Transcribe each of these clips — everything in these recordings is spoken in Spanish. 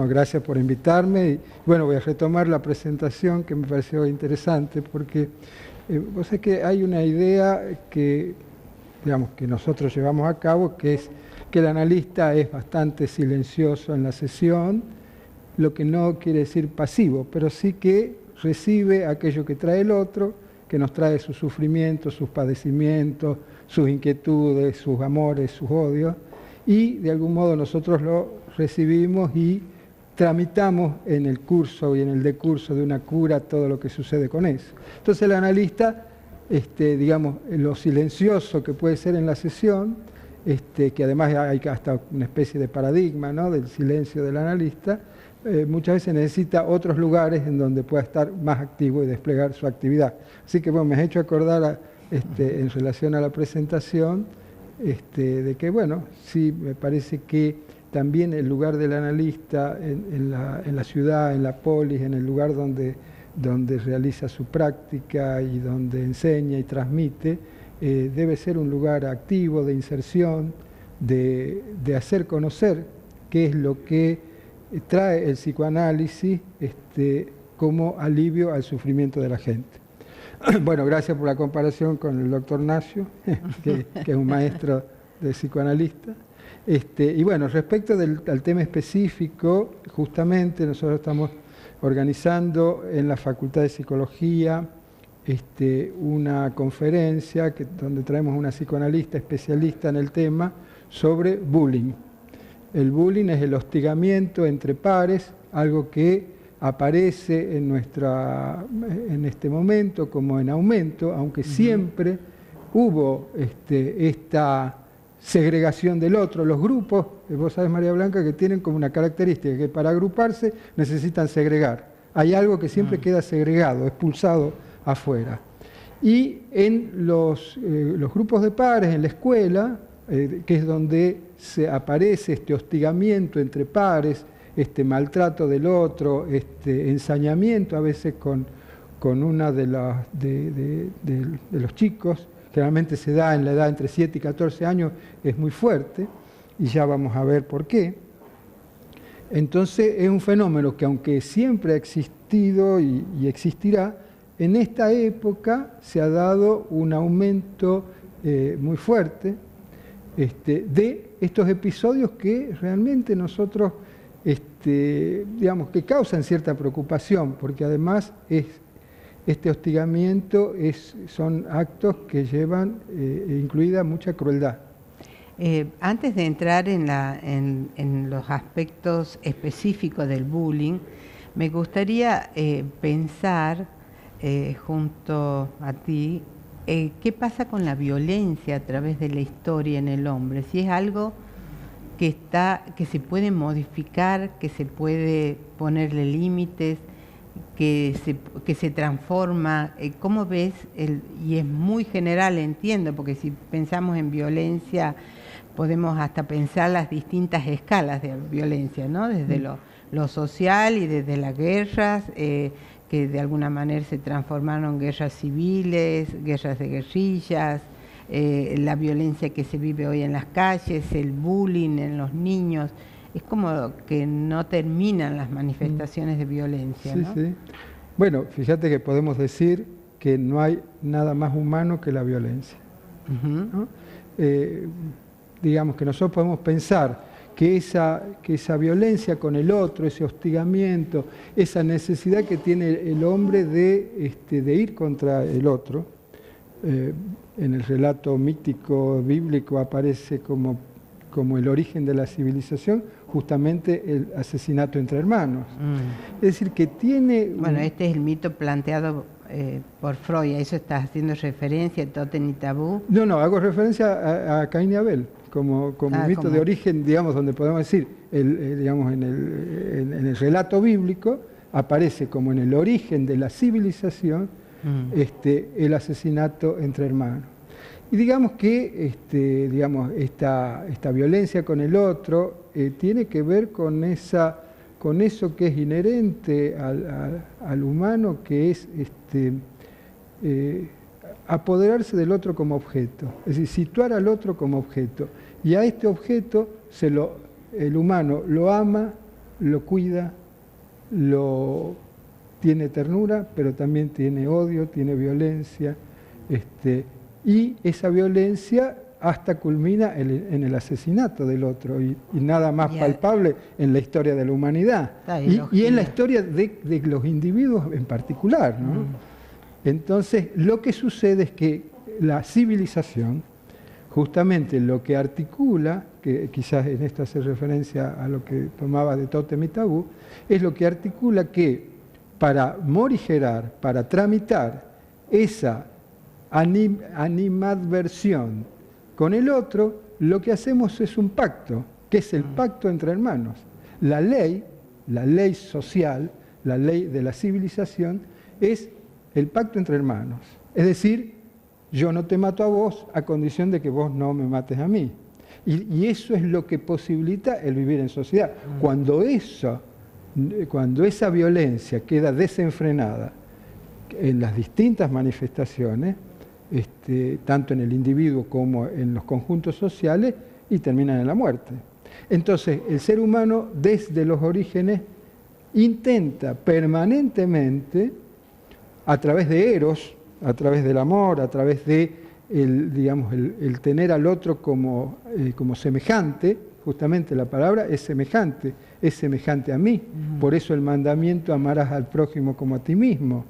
No, gracias por invitarme. Y, bueno, voy a retomar la presentación que me pareció interesante porque vos sabés que hay una idea que, digamos, que nosotros llevamos a cabo, que es que el analista es bastante silencioso en la sesión, lo que no quiere decir pasivo, pero sí que recibe aquello que trae el otro, que nos trae sus sufrimientos, sus padecimientos, sus inquietudes, sus amores, sus odios, y de algún modo nosotros lo recibimos y tramitamos en el curso y en el decurso de una cura todo lo que sucede con eso. Entonces el analista, digamos, lo silencioso que puede ser en la sesión, que además hay hasta una especie de paradigma, ¿no?, del silencio del analista, muchas veces necesita otros lugares en donde pueda estar más activo y desplegar su actividad. Así que bueno, me has hecho acordar en relación a la presentación de que, bueno, sí, me parece que también el lugar del analista en la ciudad, en la polis, en el lugar donde realiza su práctica y donde enseña y transmite, debe ser un lugar activo, de inserción, de hacer conocer qué es lo que trae el psicoanálisis como alivio al sufrimiento de la gente. Bueno, gracias por la comparación con el doctor Nacio, que es un maestro de psicoanalista. Y bueno, respecto al tema específico, justamente nosotros estamos organizando en la Facultad de Psicología una conferencia donde traemos una psicoanalista especialista en el tema sobre bullying. El bullying es el hostigamiento entre pares, algo que aparece en este momento como en aumento, aunque siempre hubo esta segregación del otro. Los grupos, vos sabés, María Blanca, que tienen como una característica que para agruparse necesitan segregar. Hay algo que siempre queda segregado, expulsado afuera. Y en los grupos de pares, en la escuela, que es donde aparece este hostigamiento entre pares, este maltrato del otro, este ensañamiento a veces con una de los chicos, generalmente se da en la edad entre 7 y 14 años, es muy fuerte, y ya vamos a ver por qué. Entonces es un fenómeno que aunque siempre ha existido y existirá, en esta época se ha dado un aumento muy fuerte de estos episodios que realmente nosotros, digamos, que causan cierta preocupación, porque además este hostigamiento son actos que llevan incluida mucha crueldad. Antes de entrar en los aspectos específicos del bullying, me gustaría pensar junto a ti qué pasa con la violencia a través de la historia en el hombre, si es algo que se puede modificar, que se puede ponerle límites, que se transforma. ¿Cómo ves? Y es muy general, entiendo, porque si pensamos en violencia podemos hasta pensar las distintas escalas de violencia, ¿no? Desde lo social y desde las guerras, que de alguna manera se transformaron en guerras civiles, guerras de guerrillas, la violencia que se vive hoy en las calles, el bullying en los niños. Es como que no terminan las manifestaciones de violencia, ¿no? Sí. Bueno, fíjate que podemos decir que no hay nada más humano que la violencia, ¿no? Digamos que nosotros podemos pensar que esa violencia con el otro, ese hostigamiento, esa necesidad que tiene el hombre de ir contra el otro, en el relato mítico bíblico aparece como el origen de la civilización, justamente el asesinato entre hermanos. Es decir, que tiene... Bueno, este es el mito planteado por Freud, ¿a eso estás haciendo referencia, Totem y Tabú? No, hago referencia a Caín y Abel, como mito de origen, digamos, donde podemos decir, digamos, en el relato bíblico, aparece como en el origen de la civilización el asesinato entre hermanos. Y digamos que esta violencia con el otro tiene que ver con eso que es inherente al humano, que es apoderarse del otro como objeto, es decir, situar al otro como objeto. Y a este objeto el humano lo ama, lo cuida, lo tiene ternura, pero también tiene odio, tiene violencia, y esa violencia hasta culmina en el asesinato del otro, y nada más palpable en la historia de la humanidad, y en la historia de los individuos en particular, ¿no? Entonces, lo que sucede es que la civilización, justamente lo que articula, que quizás en esto hace referencia a lo que tomaba de Tótem y Tabú, es lo que articula que para morigerar, para tramitar esa animadversión con el otro, lo que hacemos es un pacto, que es el pacto entre hermanos. La ley social, la ley de la civilización, es el pacto entre hermanos. Es decir, yo no te mato a vos a condición de que vos no me mates a mí. Y eso es lo que posibilita el vivir en sociedad. Cuando esa violencia queda desenfrenada en las distintas manifestaciones, tanto en el individuo como en los conjuntos sociales, y terminan en la muerte. Entonces, el ser humano desde los orígenes intenta permanentemente, a través de Eros, a través del amor, a través de el tener al otro como semejante, justamente la palabra es semejante a mí. Por eso el mandamiento, amarás al prójimo como a ti mismo.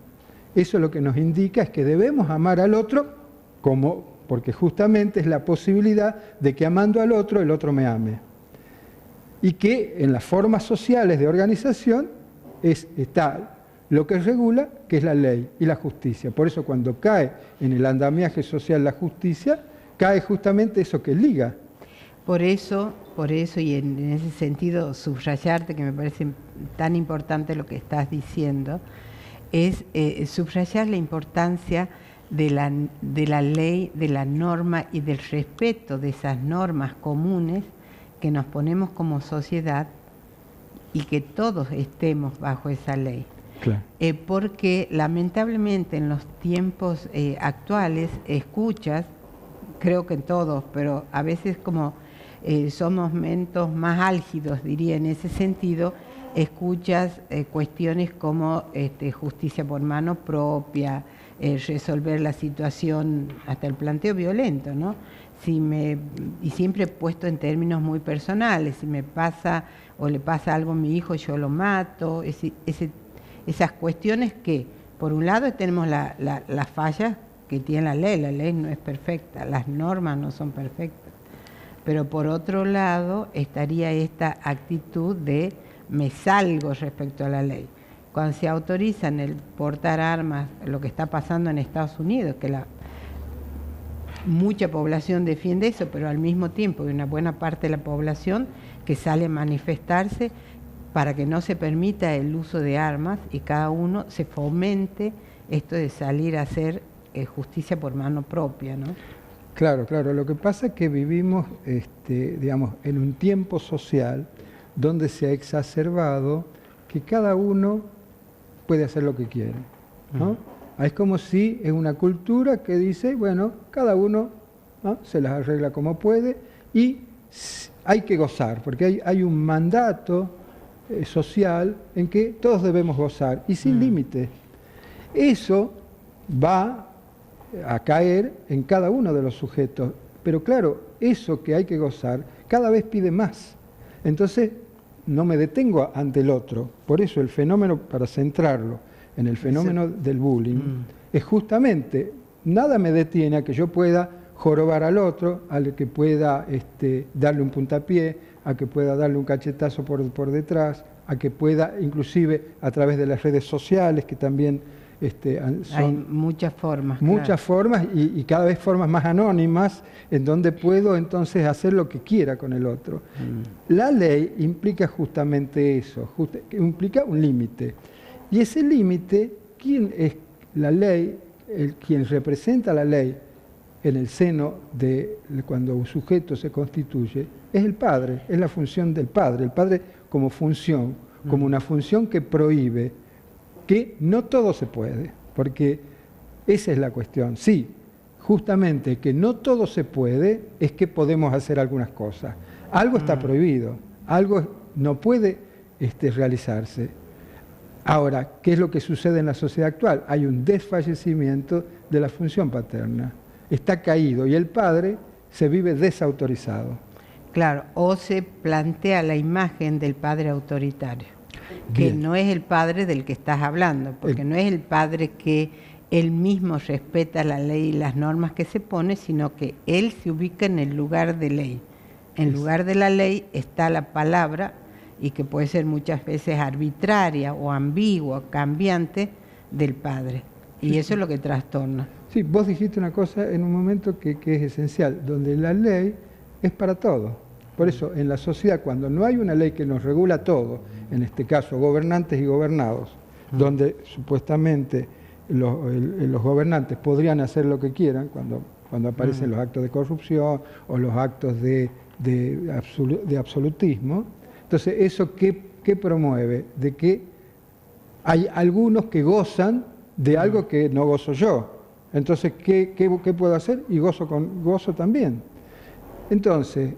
Eso lo que nos indica es que debemos amar al otro porque justamente es la posibilidad de que amando al otro, el otro me ame. Y que en las formas sociales de organización está lo que regula, que es la ley y la justicia. Por eso cuando cae en el andamiaje social la justicia, cae justamente eso que liga. Por eso y en ese sentido subrayarte, que me parece tan importante lo que estás diciendo, es subrayar la importancia de la ley, de la norma y del respeto de esas normas comunes que nos ponemos como sociedad y que todos estemos bajo esa ley. Claro. Porque lamentablemente en los tiempos actuales escuchas, creo que en todos, pero a veces como somos momentos más álgidos, diría en ese sentido, escuchas cuestiones como justicia por mano propia, resolver la situación, hasta el planteo violento, ¿no? Y siempre puesto en términos muy personales, si me pasa o le pasa algo a mi hijo, yo lo mato, esas cuestiones que, por un lado, tenemos las fallas que tiene la ley no es perfecta, las normas no son perfectas, pero por otro lado estaría esta actitud de me salgo respecto a la ley. Cuando se autorizan el portar armas, lo que está pasando en Estados Unidos, que mucha población defiende eso, pero al mismo tiempo hay una buena parte de la población que sale a manifestarse para que no se permita el uso de armas y cada uno se fomente esto de salir a hacer justicia por mano propia, ¿no? Claro. Lo que pasa es que vivimos, en un tiempo social donde se ha exacerbado que cada uno puede hacer lo que quiere, ¿no? Es como si es una cultura que dice, bueno, cada uno, ¿no?, se las arregla como puede y hay que gozar, porque hay un mandato social en que todos debemos gozar y sin límite. Eso va a caer en cada uno de los sujetos, pero claro, eso que hay que gozar cada vez pide más. Entonces no me detengo ante el otro. Por eso el fenómeno, para centrarlo en el fenómeno del bullying, es justamente, nada me detiene a que yo pueda jorobar al otro, al que pueda darle un puntapié, a que pueda darle un cachetazo por detrás, a que pueda, inclusive a través de las redes sociales, que también son... Hay muchas formas. Muchas formas y cada vez formas más anónimas, en donde puedo entonces hacer lo que quiera con el otro. La ley implica justamente eso, implica un límite. Y ese límite, ¿quién es la ley? Quien representa la ley en el seno de cuando un sujeto se constituye, es el padre, es la función del padre. El padre como función, como una función que prohíbe, que no todo se puede, porque esa es la cuestión. Sí, justamente que no todo se puede es que podemos hacer algunas cosas. Algo está prohibido, algo no puede realizarse. Ahora, ¿qué es lo que sucede en la sociedad actual? Hay un desfallecimiento de la función paterna. Está caído y el padre se vive desautorizado. Claro, o se plantea la imagen del padre autoritario, que Bien. no es el padre del que estás hablando, porque no es el padre que él mismo respeta la ley y las normas que se pone, sino que él se ubica en el lugar de ley. En lugar de la ley está la palabra, y que puede ser muchas veces arbitraria o ambigua, cambiante, del padre. Y eso es lo que trastorna. Sí, vos dijiste una cosa en un momento que es esencial, donde la ley es para todo. Por eso, en la sociedad, cuando no hay una ley que nos regula todo, en este caso gobernantes y gobernados, donde supuestamente los gobernantes podrían hacer lo que quieran cuando aparecen los actos de corrupción o los actos de absolutismo. Entonces, ¿eso qué promueve? De que hay algunos que gozan de algo que no gozo yo. Entonces, ¿qué puedo hacer? Y gozo también. Entonces,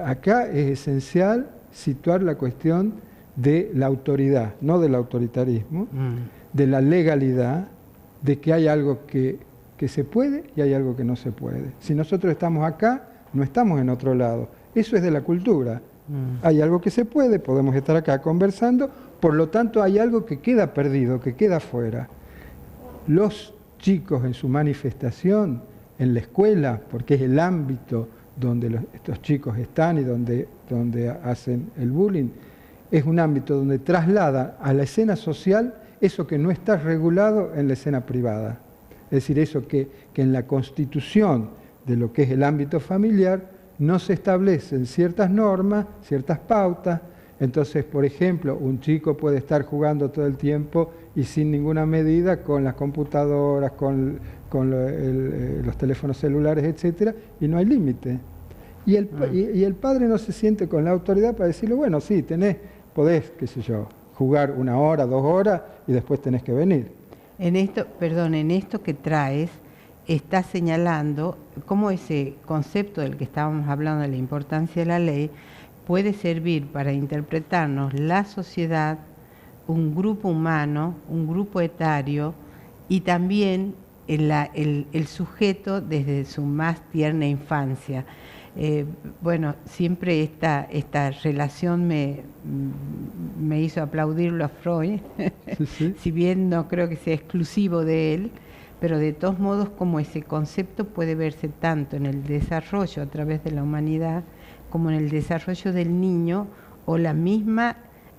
acá es esencial situar la cuestión de la autoridad, no del autoritarismo, de la legalidad, de que hay algo que se puede y hay algo que no se puede. Si nosotros estamos acá, no estamos en otro lado. Eso es de la cultura. Hay algo que se puede, podemos estar acá conversando, por lo tanto hay algo que queda perdido, que queda fuera. Los chicos en su manifestación, en la escuela, porque es el ámbito donde estos chicos están y donde hacen el bullying, es un ámbito donde traslada a la escena social eso que no está regulado en la escena privada. Es decir, eso que en la constitución de lo que es el ámbito familiar no se establecen ciertas normas, ciertas pautas. Entonces, por ejemplo, un chico puede estar jugando todo el tiempo y sin ninguna medida con las computadoras, con los teléfonos celulares, etcétera, y no hay límite. Y el padre no se siente con la autoridad para decirle, bueno, sí, podés, qué sé yo, jugar 1 hora, 2 horas y después tenés que venir. En esto que traes, está señalando cómo ese concepto del que estábamos hablando de la importancia de la ley puede servir para interpretarnos la sociedad, un grupo humano, un grupo etario y también el sujeto desde su más tierna infancia. Bueno, siempre esta relación me hizo aplaudirlo a Freud, sí. Si bien no creo que sea exclusivo de él, pero de todos modos como ese concepto puede verse tanto en el desarrollo a través de la humanidad como en el desarrollo del niño o la misma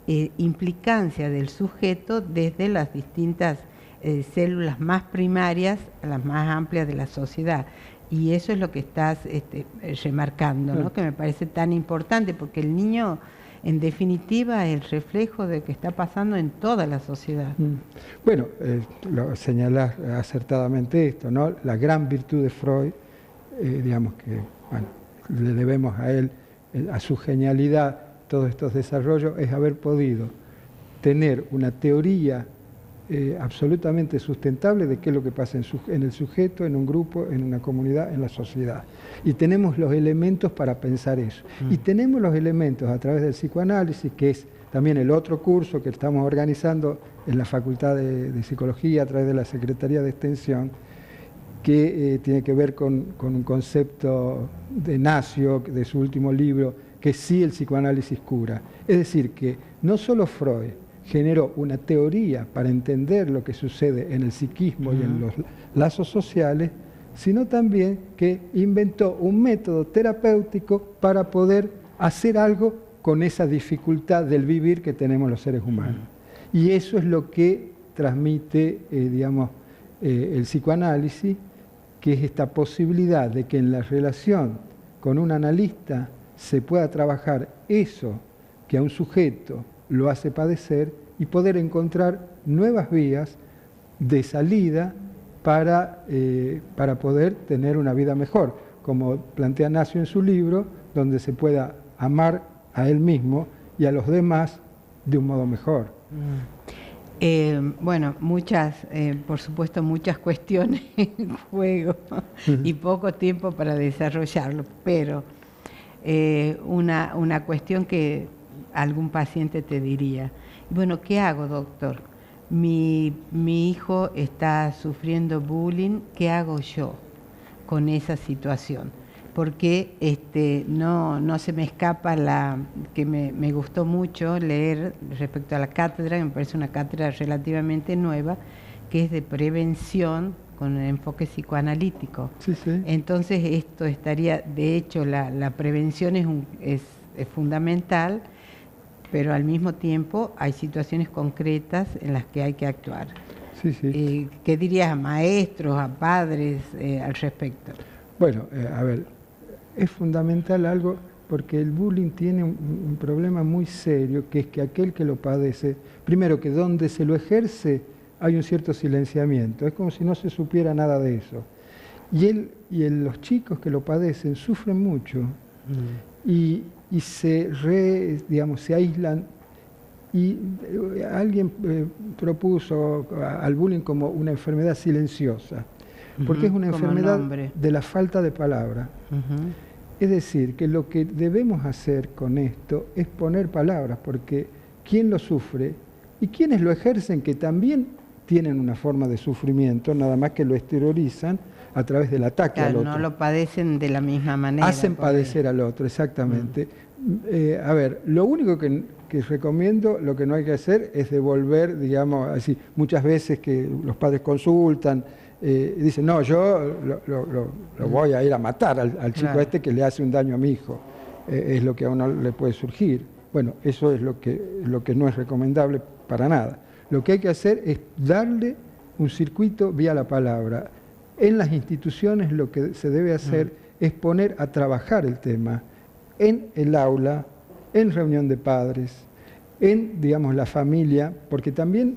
implicancia del sujeto desde las distintas células más primarias a las más amplias de la sociedad. Y eso es lo que estás remarcando, ¿no? Que me parece tan importante, porque el niño, en definitiva, es el reflejo de lo que está pasando en toda la sociedad. Bueno, lo señalás acertadamente esto, ¿no? La gran virtud de Freud, digamos que, bueno, le debemos a él, a su genialidad, todos estos desarrollos, es haber podido tener una teoría absolutamente sustentable de qué es lo que pasa en el sujeto, en un grupo, en una comunidad, en la sociedad. Y tenemos los elementos para pensar eso. Y tenemos los elementos a través del psicoanálisis, que es también el otro curso que estamos organizando en la Facultad de Psicología a través de la Secretaría de Extensión, que tiene que ver con un concepto de Nacio, de su último libro, que sí el psicoanálisis cura. Es decir, que no solo Freud generó una teoría para entender lo que sucede en el psiquismo y en los lazos sociales, sino también que inventó un método terapéutico para poder hacer algo con esa dificultad del vivir que tenemos los seres humanos. Y eso es lo que transmite, el psicoanálisis, que es esta posibilidad de que en la relación con un analista se pueda trabajar eso que a un sujeto lo hace padecer y poder encontrar nuevas vías de salida para poder tener una vida mejor, como plantea Nacio en su libro, donde se pueda amar a él mismo y a los demás de un modo mejor. Bueno, por supuesto, muchas cuestiones en juego y poco tiempo para desarrollarlo, pero una cuestión que algún paciente te diría, bueno, ¿qué hago, doctor? Mi hijo está sufriendo bullying, ¿qué hago yo con esa situación? Porque no se me escapa que me gustó mucho leer respecto a la cátedra, que me parece una cátedra relativamente nueva, que es de prevención con el enfoque psicoanalítico. Sí, sí. Entonces esto estaría, de hecho la prevención es fundamental, pero al mismo tiempo hay situaciones concretas en las que hay que actuar. Sí, sí. ¿Qué dirías a maestros, a padres al respecto? Bueno, a ver, es fundamental algo porque el bullying tiene un problema muy serio, que es que aquel que lo padece, primero que donde se lo ejerce hay un cierto silenciamiento, es como si no se supiera nada de eso. Los chicos que lo padecen sufren mucho y se aíslan. Y alguien propuso al bullying como una enfermedad silenciosa, porque es una enfermedad de la falta de palabra. Es decir, que lo que debemos hacer con esto es poner palabras, porque ¿quién lo sufre? Y quienes lo ejercen, que también tienen una forma de sufrimiento, nada más que lo exteriorizan a través del ataque al otro. No lo padecen de la misma manera. Hacen padecer al otro, exactamente. A ver, lo único que recomiendo, lo que no hay que hacer es devolver, digamos, así, muchas veces que los padres consultan, dicen, no, yo lo voy a ir a matar al chico este que le hace un daño a mi hijo. Es lo que a uno le puede surgir. Bueno, eso es lo que no es recomendable para nada. Lo que hay que hacer es darle un circuito vía la palabra. En las instituciones lo que se debe hacer es poner a trabajar el tema en el aula, en reunión de padres, en, digamos, la familia, porque también,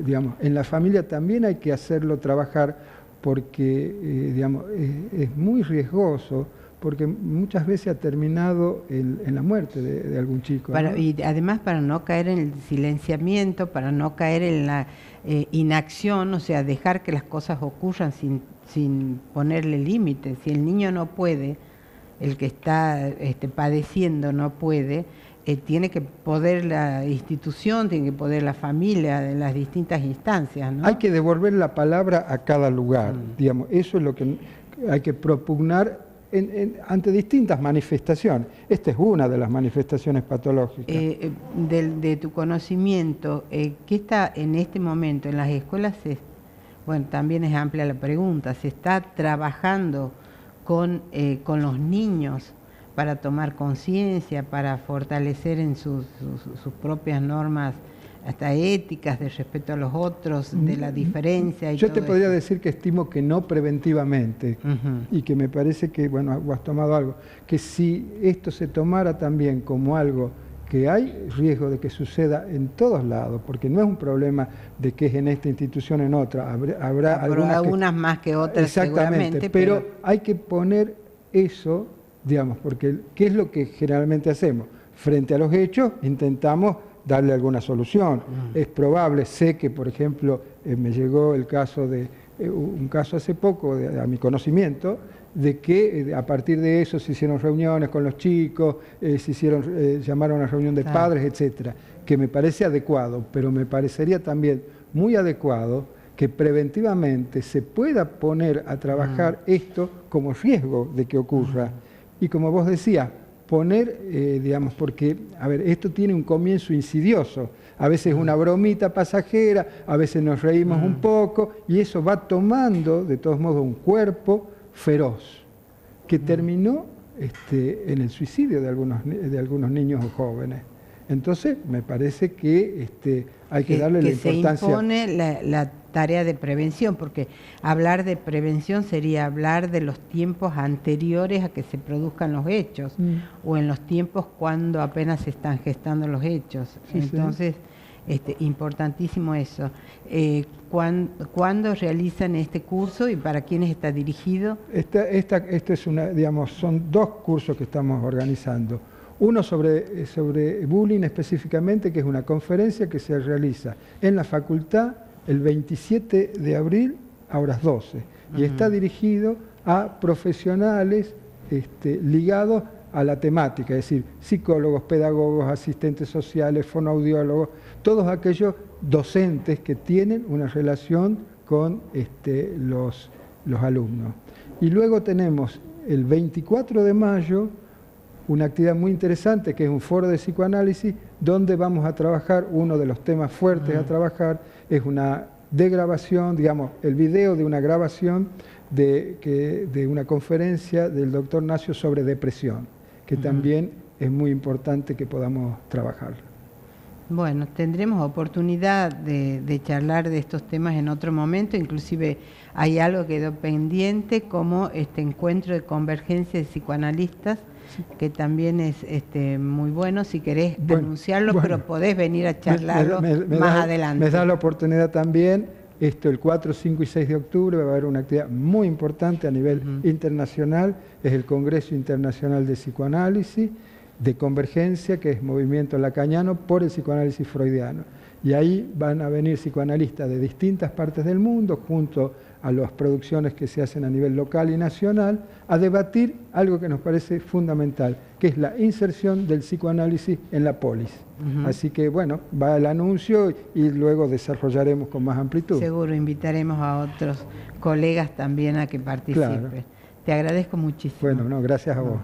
digamos, en la familia también hay que hacerlo trabajar porque, digamos, es muy riesgoso, porque muchas veces ha terminado en la muerte de algún chico, ¿no? Y además para no caer en el silenciamiento, para no caer en la inacción, o sea, dejar que las cosas ocurran sin ponerle límites. Si el niño no puede, el que está padeciendo no puede, tiene que poder la institución, tiene que poder la familia, de las distintas instancias, ¿no? Hay que devolver la palabra a cada lugar, digamos, eso es lo que hay que propugnar ante distintas manifestaciones. Esta es una de las manifestaciones patológicas. De tu conocimiento, ¿qué está en este momento en las escuelas? Bueno, también es amplia la pregunta. ¿Se está trabajando con los niños para tomar conciencia, para fortalecer en sus propias normas hasta éticas de respeto a los otros, de la diferencia? Yo te podría decir que estimo que no preventivamente, y que me parece que, bueno, vos has tomado algo, que si esto se tomara también como algo que hay riesgo de que suceda en todos lados, porque no es un problema de que es en esta institución o en otra, habrá algunas más que otras, exactamente, pero hay que poner eso, digamos, porque ¿qué es lo que generalmente hacemos? Frente a los hechos intentamos darle alguna solución. Es probable, sé que, por ejemplo, me llegó el caso un caso hace poco, a mi conocimiento, de que a partir de eso se hicieron reuniones con los chicos, llamaron a una reunión de padres, etcétera, que me parece adecuado, pero me parecería también muy adecuado que preventivamente se pueda poner a trabajar esto como riesgo de que ocurra. Y como vos decías, poner, digamos, porque, a ver, esto tiene un comienzo insidioso, a veces una bromita pasajera, a veces nos reímos un poco, y eso va tomando, de todos modos, un cuerpo feroz, que terminó en el suicidio de algunos niños o jóvenes. Entonces, me parece que hay que darle la importancia. Se impone la tarea de prevención, porque hablar de prevención sería hablar de los tiempos anteriores a que se produzcan los hechos, o en los tiempos cuando apenas se están gestando los hechos. Entonces, importantísimo eso. ¿Cuándo realizan este curso y para quiénes está dirigido? Son 2 cursos que estamos organizando. Uno sobre bullying específicamente, que es una conferencia que se realiza en la facultad el 27 de abril a horas 12. Y está dirigido a profesionales ligados a la temática, es decir, psicólogos, pedagogos, asistentes sociales, fonoaudiólogos, todos aquellos docentes que tienen una relación con los alumnos. Y luego tenemos el 24 de mayo una actividad muy interesante que es un foro de psicoanálisis donde vamos a trabajar, uno de los temas fuertes a trabajar es una degrabación, digamos, el video de una grabación de una conferencia del doctor Nacio sobre depresión, que también es muy importante que podamos trabajar. Bueno, tendremos oportunidad de charlar de estos temas en otro momento, inclusive hay algo que quedó pendiente como este encuentro de convergencia de psicoanalistas, que también es muy bueno, si querés anunciarlo, pero podés venir a charlarlo más adelante. Me da la oportunidad también, el 4, 5 y 6 de octubre va a haber una actividad muy importante a nivel internacional, es el Congreso Internacional de Psicoanálisis, de Convergencia, que es movimiento lacaniano por el psicoanálisis freudiano. Y ahí van a venir psicoanalistas de distintas partes del mundo, junto a las producciones que se hacen a nivel local y nacional, a debatir algo que nos parece fundamental, que es la inserción del psicoanálisis en la polis. Así que, bueno, va el anuncio y luego desarrollaremos con más amplitud. Seguro, invitaremos a otros colegas también a que participen. Claro. Te agradezco muchísimo. Bueno, no, gracias a vos.